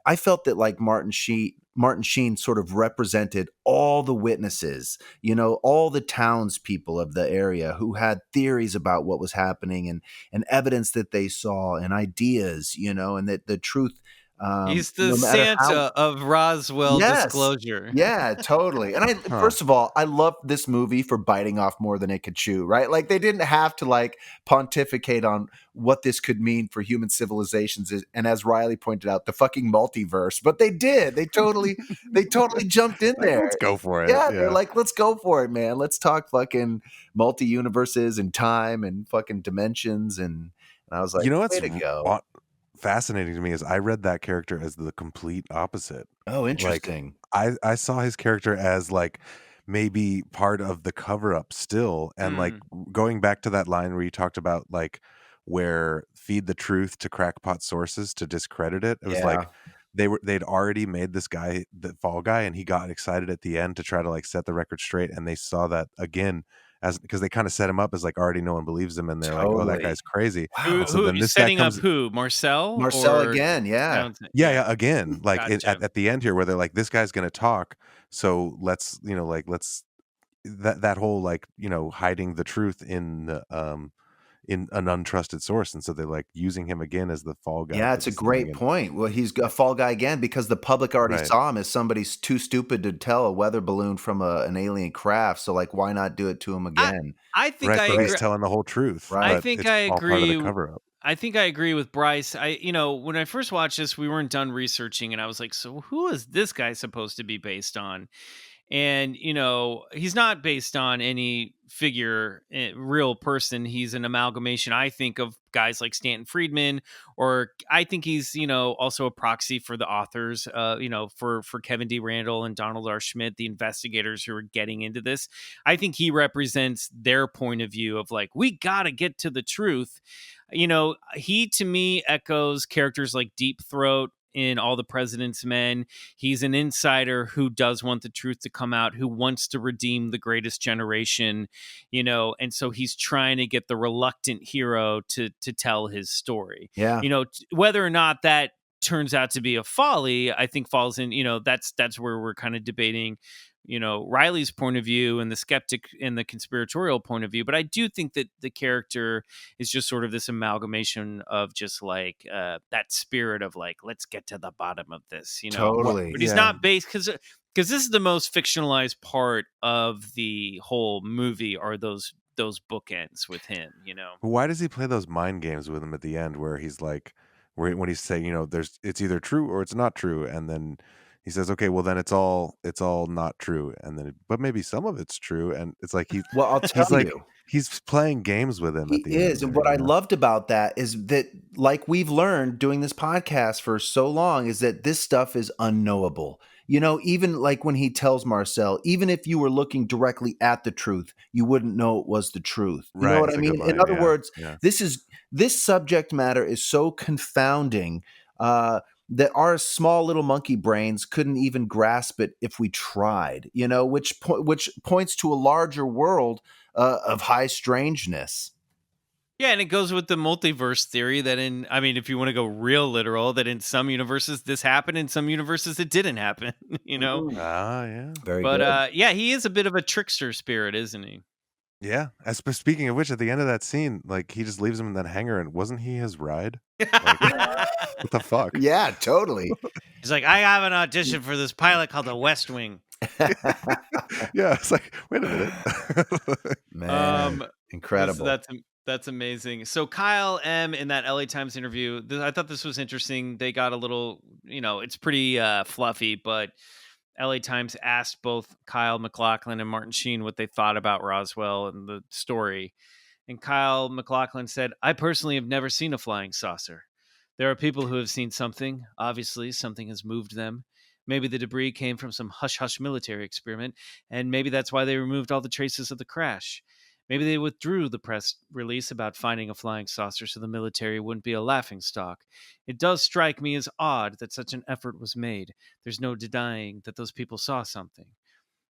I felt that like Martin Sheen sort of represented all the witnesses, all the townspeople of the area who had theories about what was happening and evidence that they saw and ideas, and that the truth. He's the Santa of Roswell disclosure. Yeah, totally. And first of all, I love this movie for biting off more than it could chew, right? Like they didn't have to like pontificate on what this could mean for human civilizations. And as Riley pointed out, the fucking multiverse, but they did. They totally jumped in there. Let's go for it. Yeah, they're like, let's go for it, man. Let's talk fucking multi-universes and time and fucking dimensions. And I was like, way to go. Fascinating to me is I read that character as the complete opposite. Oh, interesting. Like, I saw his character as like maybe part of the cover up still, and like going back to that line where you talked about like where feed the truth to crackpot sources to discredit it. It was like they'd already made this guy the fall guy, and he got excited at the end to try to like set the record straight, and they saw that again as because they kind of set him up as like already no one believes him, and they're like, oh, that guy's crazy. Wow. So then this setting up who? Marcel again, yeah, again, like gotcha. at the end here where they're like, this guy's gonna talk, so let's that whole like hiding the truth in the in an untrusted source, and so they're like using him again as the fall guy. Yeah, it's a great point. Well, he's a fall guy again because the public already saw him as somebody's too stupid to tell a weather balloon from an alien craft. So like, why not do it to him again? I think I agree. He's telling the whole truth. Right. I think I agree. Cover-up. I think I agree with Bryce. When I first watched this, we weren't done researching, and I was like, so who is this guy supposed to be based on? And, he's not based on any figure, real person. He's an amalgamation, I think, of guys like Stanton Friedman, or I think he's, also a proxy for the authors, for Kevin D. Randall and Donald R. Schmidt, the investigators who are getting into this. I think he represents their point of view of like, we got to get to the truth. He, to me, echoes characters like Deep Throat in All the President's Men. He's an insider who does want the truth to come out, who wants to redeem the greatest generation, and so he's trying to get the reluctant hero to tell his story. Yeah. Whether or not that turns out to be a folly, I think falls in, that's where we're kind of debating, Riley's point of view and the skeptic and the conspiratorial point of view. But I do think that the character is just sort of this amalgamation of just like that spirit of like, let's get to the bottom of this, Totally. But he's not based because this is the most fictionalized part of the whole movie are those bookends with him, Why does he play those mind games with him at the end where he's like, when he's saying, it's either true or it's not true, and then he says, okay, well then it's all not true, and then but maybe some of it's true, and it's like I'll tell you, he's playing games with him. He is, and what I loved about that is that, like we've learned doing this podcast for so long, is that this stuff is unknowable. Even like when he tells Marcel, even if you were looking directly at the truth, you wouldn't know it was the truth. You know what I mean? In other words, this subject matter is so confounding that our small little monkey brains couldn't even grasp it if we tried. Which points to a larger world of high strangeness. Yeah, and it goes with the multiverse theory that if you want to go real literal, that in some universes this happened, in some universes it didn't happen, yeah. Very good. But he is a bit of a trickster spirit, isn't he? Yeah. Speaking of which, at the end of that scene, like he just leaves him in that hangar, and wasn't he his ride? Like, what the fuck? Yeah, totally. He's like, I have an audition for this pilot called The West Wing. Yeah, it's like, wait a minute. Man, incredible. That's amazing. So Kyle M. in that LA Times interview, I thought this was interesting. They got a little, it's pretty fluffy, but LA Times asked both Kyle MacLachlan and Martin Sheen what they thought about Roswell and the story. And Kyle MacLachlan said, I personally have never seen a flying saucer. There are people who have seen something. Obviously, something has moved them. Maybe the debris came from some hush-hush military experiment, and maybe that's why they removed all the traces of the crash. Maybe they withdrew the press release about finding a flying saucer so the military wouldn't be a laughingstock. It does strike me as odd that such an effort was made. There's no denying that those people saw something.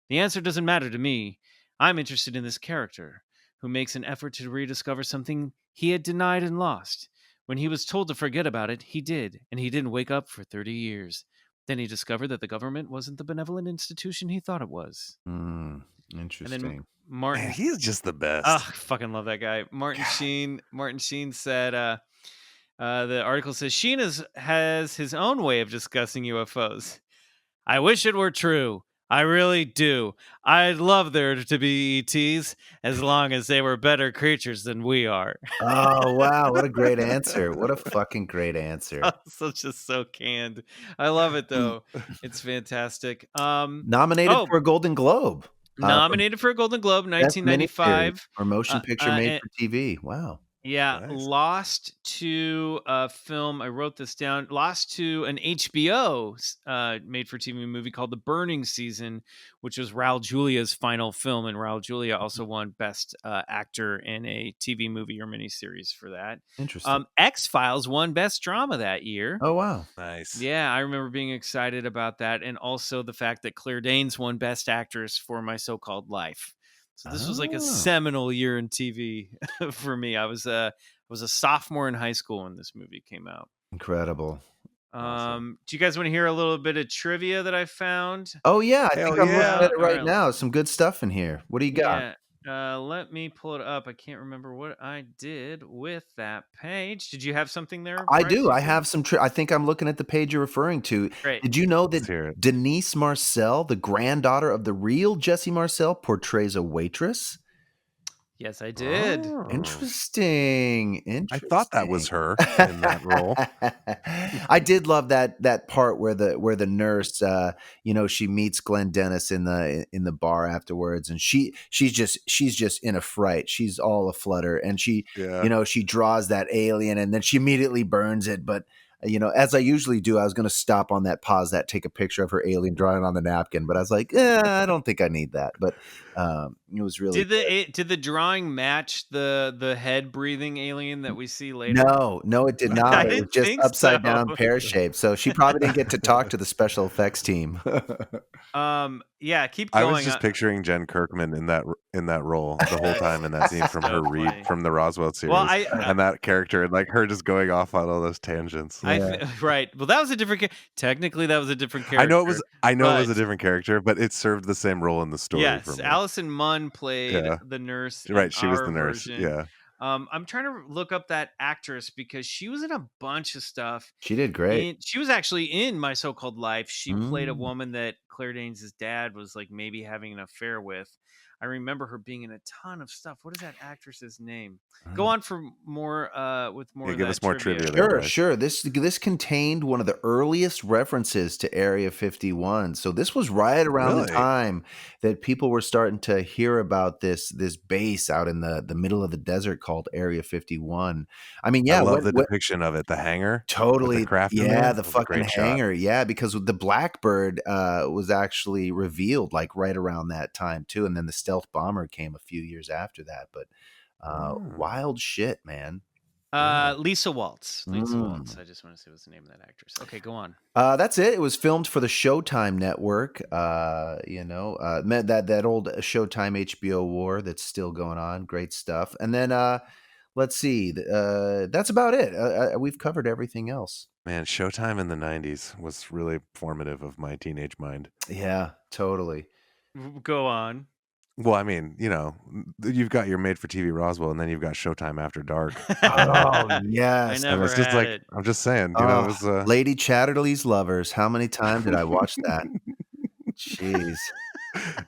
The answer doesn't matter to me. I'm interested in this character, who makes an effort to rediscover something he had denied and lost. When he was told to forget about it, he did, and he didn't wake up for 30 years. Then he discovered that the government wasn't the benevolent institution he thought it was. Interesting. And then Martin, he's just the best. I fucking love that guy. Martin Sheen said, the article says, Sheen has his own way of discussing UFOs. I wish it were true. I really do. I'd love there to be ETs as long as they were better creatures than we are. Oh, wow. What a great answer. What a fucking great answer. Just so canned. I love it, though. It's fantastic. Nominated for a Golden Globe. Nominated for a Golden Globe, 1995. Or motion picture made for TV. Wow. Yeah, Nice. Lost to a film. I wrote this down. Lost to an HBO made-for-TV movie called The Burning Season, which was Raul Julia's final film, and Raul Julia also won Best Actor in a TV movie or miniseries for that. Interesting. X-Files won Best Drama that year. Oh, wow. Nice. Yeah, I remember being excited about that, and also the fact that Claire Danes won Best Actress for My So-Called Life. So this was like a seminal year in TV for me. I was a sophomore in high school when this movie came out. Incredible. Awesome. Do you guys want to hear a little bit of trivia that I found? Oh, yeah. I think I'm looking at it right now. Some good stuff in here. What do you got? Yeah. Let me pull it up. I can't remember what I did with that page. Did you have something there? I do. I have some. I think I'm looking at the page you're referring to. Great. Did you know that Denise Marcel, the granddaughter of the real Jesse Marcel, portrays a waitress? Yes, I did. Oh. Interesting. I thought that was her in that role. I did love that part where the nurse, she meets Glenn Dennis in the bar afterwards, and she's just in a fright. She's all aflutter, and she draws that alien, and then she immediately burns it. But as I usually do, I was going to stop on that, pause that, take a picture of her alien, drawing on the napkin. But I was like, I don't think I need that. But it was really. Did the drawing match the head breathing alien that we see later? No, it did not. It was just upside down, pear shaped. So she probably didn't get to talk to the special effects team. Yeah, keep going. I was just picturing Jen Kirkman in that role the whole time in that scene from her read from the Roswell series, and that character and like her just going off on all those tangents. Right. Well, that was a different. Technically, that was a different character. I know it was a different character, but it served the same role in the story for Yes, me. Allison Munn played the nurse. Right, she was our the nurse. version. Yeah. I'm trying to look up that actress because she was in a bunch of stuff. She did great. She was actually in My So-Called Life. She played a woman that Claire Danes' dad was like maybe having an affair with. I remember her being in a ton of stuff. What is that actress's name? Go on for more with more. Give us more trivia. Sure. This contained one of the earliest references to Area 51. So this was right around the time that people were starting to hear about this base out in the middle of the desert called Area 51. I mean, yeah, I love the depiction of it. The hangar, totally. The craft the fucking hangar. Shot. Yeah, because the Blackbird was actually revealed like right around that time too, and then the stealth bomber came a few years after that. But wild shit, man. Lisa Waltz. Lisa Waltz. I just want to say what's the name of that actress. Okay, go on. That's it. It was filmed for the Showtime network. That old Showtime HBO war that's still going on. Great stuff. And then let's see. That's about it. We've covered everything else. Man, Showtime in the 90s was really formative of my teenage mind. Yeah, totally. Go on. Well, I mean, you've got your made-for-TV Roswell, and then you've got Showtime After Dark. Oh, yes. I never had it. I'm just saying, it was Lady Chatterley's Lovers. How many times did I watch that? Jeez.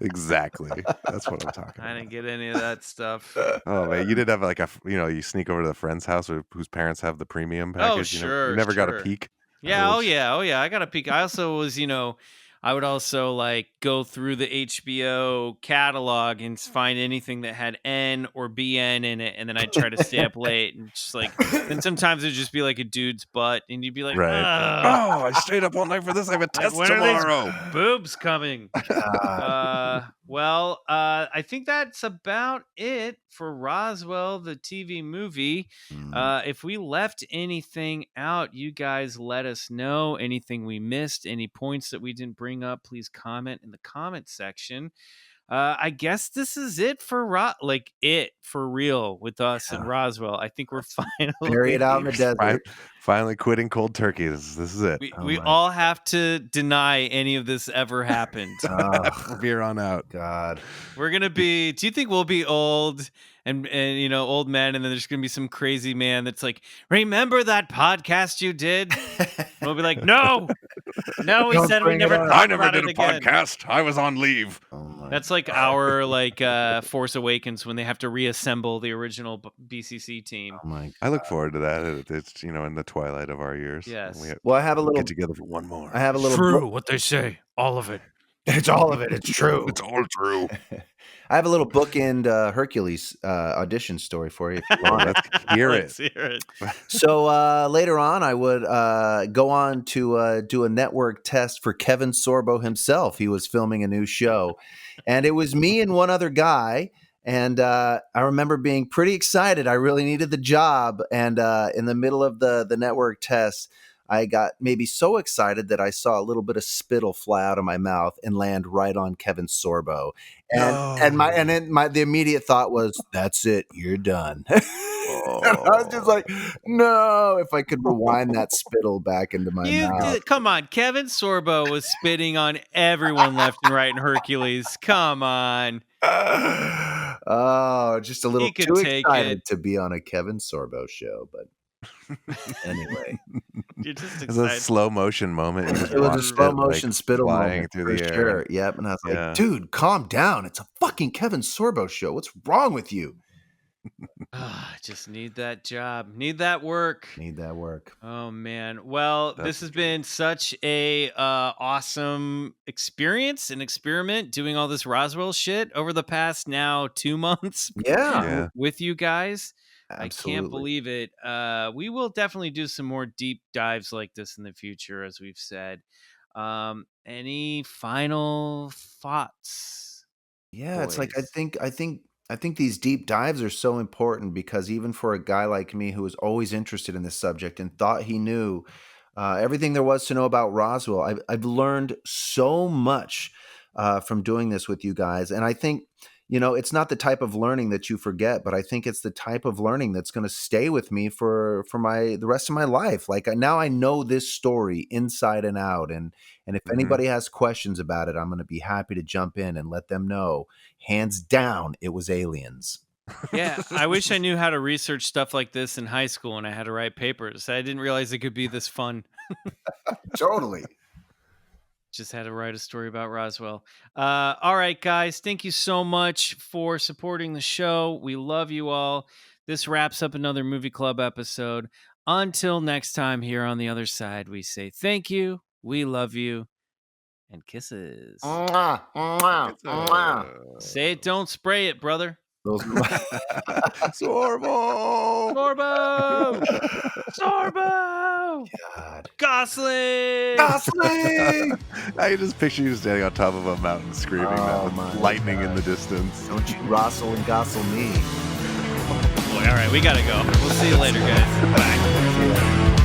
Exactly. That's what I'm talking about. I didn't get any of that stuff. Oh, man. You did have you sneak over to the friend's house whose parents have the premium package. Oh, sure. You never got a peek. Yeah. Oh, yeah. I got a peek. I also was, I would also like go through the HBO catalog and find anything that had N or BN in it, and then I'd try to stay up late and just like. And sometimes it'd just be like a dude's butt, and you'd be like, right? Oh, I stayed up all night for this. I have a test tomorrow. Are these boobs coming? Well, I think that's about it for Roswell, the TV movie. If we left anything out, you guys let us know. Anything we missed, any points that we didn't bring up, please comment in the comment section. I guess this is it for real with us and Roswell. I think we're finally buried out in the desert. Finally quitting cold turkey. This is it. We all have to deny any of this ever happened. From here on out. God. We're gonna be. Do you think we'll be old and old men, and then there's gonna be some crazy man that's like, remember that podcast you did? We'll be like, no, we said we never. I never did a podcast. I was on leave. That's like our Force Awakens when they have to reassemble the original BCC team. Oh my! I look forward to that. It's in the twilight of our years. Yes. I have a little get together for one more. I have a little true. What they say, all of it. It's all of it. It's true. It's all true. I have a little bookend Hercules audition story for you. If you want. Let's hear it. So later on, I would go on to do a network test for Kevin Sorbo himself. He was filming a new show, and it was me and one other guy. And I remember being pretty excited. I really needed the job. And in the middle of the network test, I got maybe so excited that I saw a little bit of spittle fly out of my mouth and land right on Kevin Sorbo. And the immediate thought was, that's it, you're done. And I was just like, no, if I could rewind that spittle back into my mouth. Come on, Kevin Sorbo was spitting on everyone left and right in Hercules. Come on. Oh, just a little too excited to be on a Kevin Sorbo show, but anyway, you're just excited. It was a slow motion moment. It was a slow motion spittle moment through the air. Sure. Yep. And I was like, dude, calm down. It's a fucking Kevin Sorbo show. What's wrong with you? Just need that job. Need that work. Oh man. Well, this has been such a awesome experience and experiment doing all this Roswell shit over the past now 2 months. Yeah. With you guys. Absolutely. I can't believe it. We will definitely do some more deep dives like this in the future, as we've said. Any final thoughts? Yeah, boys? It's like I think these deep dives are so important because even for a guy like me who was always interested in this subject and thought he knew everything there was to know about Roswell, I've learned so much from doing this with you guys. And I think, it's not the type of learning that you forget, but I think it's the type of learning that's going to stay with me for the rest of my life. Like now I know this story inside and out. And if anybody has questions about it, I'm going to be happy to jump in and let them know, hands down, it was aliens. Yeah, I wish I knew how to research stuff like this in high school and I had to write papers. I didn't realize it could be this fun. Totally. Just had to write a story about Roswell. All right, guys. Thank you so much for supporting the show. We love you all. This wraps up another Movie Club episode. Until next time here on the other side, we say thank you, we love you, and kisses. Mwah, mwah, mwah. Say it, don't spray it, brother. Sorbo! Sorbo! Sorbo! God. Gosling! Gosling! I can just picture you standing on top of a mountain screaming that with lightning in the distance. Don't you Rossel and Gossel me. Boy, all right, we gotta go. We'll see you later, guys. Bye.